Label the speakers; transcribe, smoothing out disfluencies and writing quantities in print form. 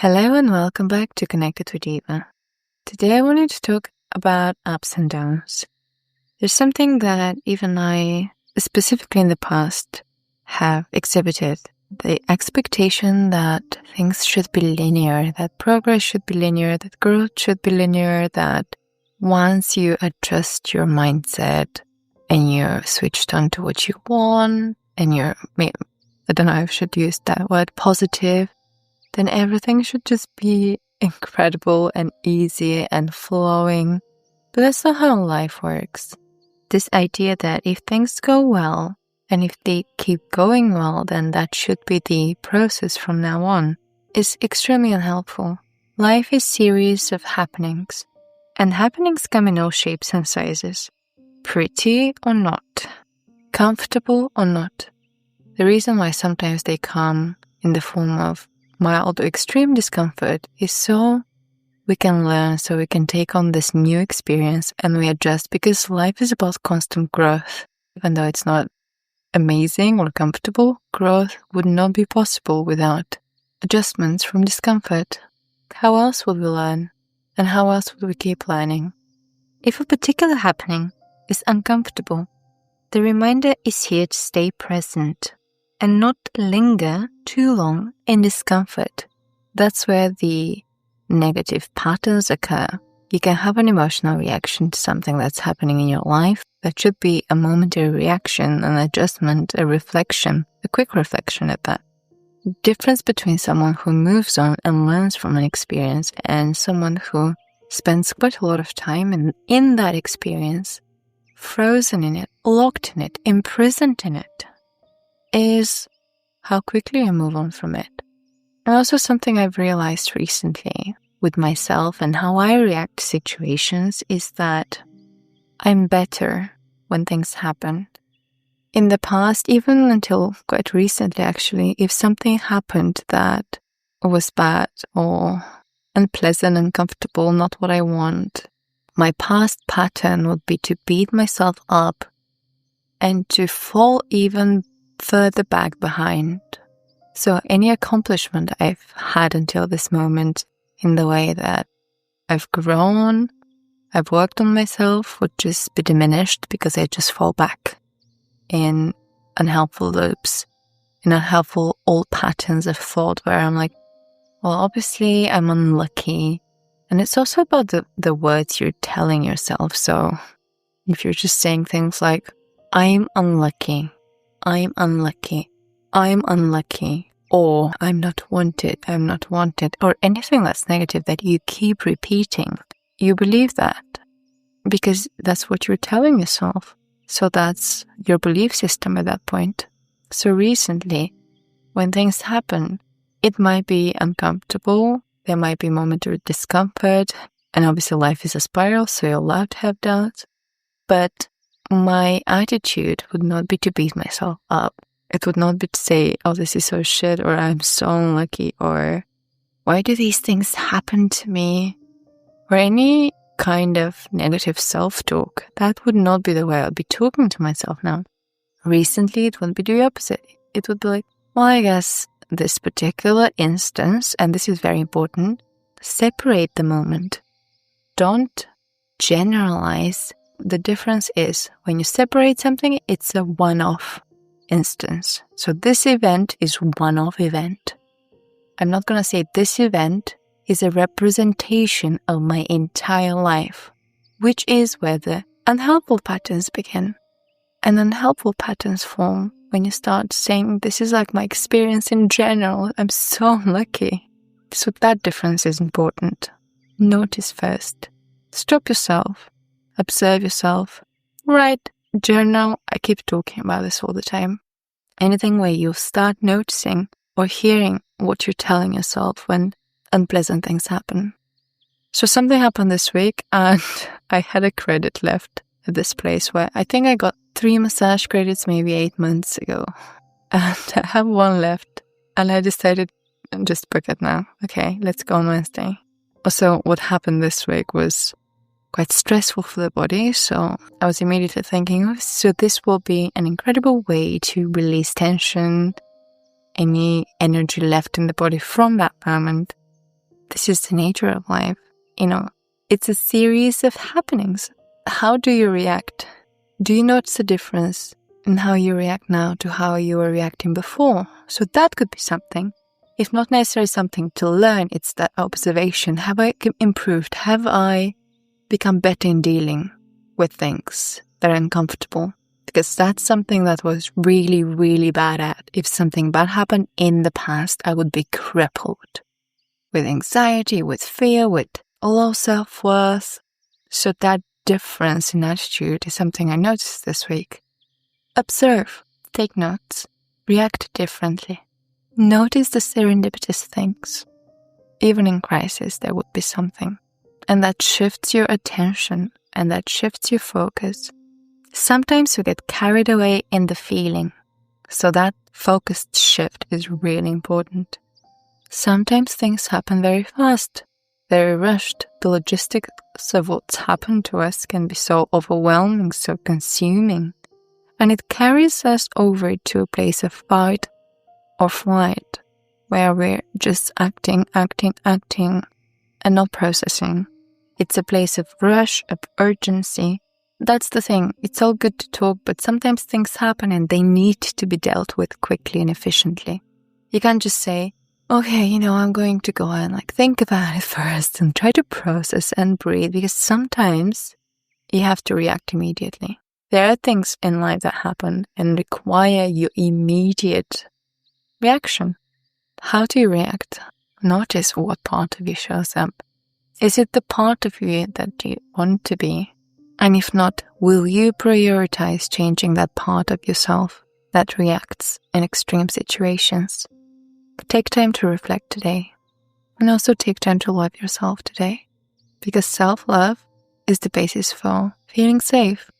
Speaker 1: Hello and welcome back to Connected with Eva. Today I wanted to talk about ups and downs. There's something that even I, specifically in the past, have exhibited. The expectation that things should be linear, that progress should be linear, that growth should be linear, that once you adjust your mindset and you're switched on to what you want and you're, I don't know if I should use that word, positive, then everything should just be incredible and easy and flowing. But that's not how life works. This idea that if things go well, and if they keep going well, then that should be the process from now on, is extremely unhelpful. Life is a series of happenings, and happenings come in all shapes and sizes. Pretty or not, comfortable or not. The reason why sometimes they come in the form of mild or extreme discomfort is so we can learn, so we can take on this new experience and we adjust, because life is about constant growth. Even though it's not amazing or comfortable, growth would not be possible without adjustments from discomfort. How else would we learn? And how else would we keep learning? If a particular happening is uncomfortable, the reminder is here to stay present and not linger too long in discomfort. That's where the negative patterns occur. You can have an emotional reaction to something that's happening in your life. That should be a momentary reaction, an adjustment, a reflection, a quick reflection at that. The difference between someone who moves on and learns from an experience and someone who spends quite a lot of time in that experience, frozen in it, locked in it, imprisoned in it, is how quickly you move on from it. And also something I've realized recently with myself and how I react to situations is that I'm better when things happen. In the past, even until quite recently actually, if something happened that was bad or unpleasant, uncomfortable, not what I want, my past pattern would be to beat myself up and to fall even further back behind. So any accomplishment I've had until this moment in the way that I've grown, I've worked on myself, would just be diminished because I just fall back in unhelpful loops, in unhelpful old patterns of thought where I'm like, well, obviously I'm unlucky. And it's also about the words you're telling yourself. So if you're just saying things like, I'm unlucky, I'm unlucky, I'm unlucky, or I'm not wanted, or anything that's negative that you keep repeating, you believe that because that's what you're telling yourself. So that's your belief system at that point. So recently, when things happen, it might be uncomfortable, there might be momentary discomfort, and obviously life is a spiral, so you're allowed to have doubts, but my attitude would not be to beat myself up. It would not be to say, oh, this is so shit, or I'm so unlucky, or why do these things happen to me? Or any kind of negative self-talk. That would not be the way I'd be talking to myself now. Recently, it would be the opposite. It would be like, well, I guess this particular instance, and this is very important, separate the moment. Don't generalize. The difference is when you separate something, it's a one-off instance. So this event is one-off event. I'm not going to say this event is a representation of my entire life, which is where the unhelpful patterns begin. And unhelpful patterns form when you start saying, this is like my experience in general. I'm so unlucky. So that difference is important. Notice first. Stop yourself. Observe yourself. Write, journal. I keep talking about this all the time. Anything where you start noticing or hearing what you're telling yourself when unpleasant things happen. So something happened this week and I had a credit left at this place where I think I got 3 massage credits maybe 8 months ago. And I have 1 left and I decided just book it now. Okay, let's go on Wednesday. Also, what happened this week was quite stressful for the body. So I was immediately thinking, oh, so this will be an incredible way to release tension, any energy left in the body from that moment. this is the nature of life. It's a series of happenings. How do you react? Do you notice the difference in how you react now to how you were reacting before? So that could be something. If not necessarily something to learn, it's that observation. Have I improved? Have I become better in dealing with things that are uncomfortable? Because that's something that was really, really bad at. If something bad happened in the past, I would be crippled with anxiety, with fear, with low self-worth. So that difference in attitude is something I noticed this week. Observe, take notes, react differently. Notice the serendipitous things. Even in crisis, there would be something. And that shifts your attention and that shifts your focus. Sometimes we get carried away in the feeling. So that focused shift is really important. Sometimes things happen very fast, very rushed. The logistics of what's happened to us can be so overwhelming, so consuming. And it carries us over to a place of fight or flight, where we're just acting, and not processing. It's a place of rush, of urgency. That's the thing. It's all good to talk, but sometimes things happen and they need to be dealt with quickly and efficiently. You can't just say, okay, I'm going to go and think about it first and try to process and breathe, because sometimes you have to react immediately. There are things in life that happen and require your immediate reaction. How do you react? Notice what part of you shows up. Is it the part of you that you want to be? And if not, will you prioritize changing that part of yourself that reacts in extreme situations? Take time to reflect today. And also take time to love yourself today. Because self-love is the basis for feeling safe,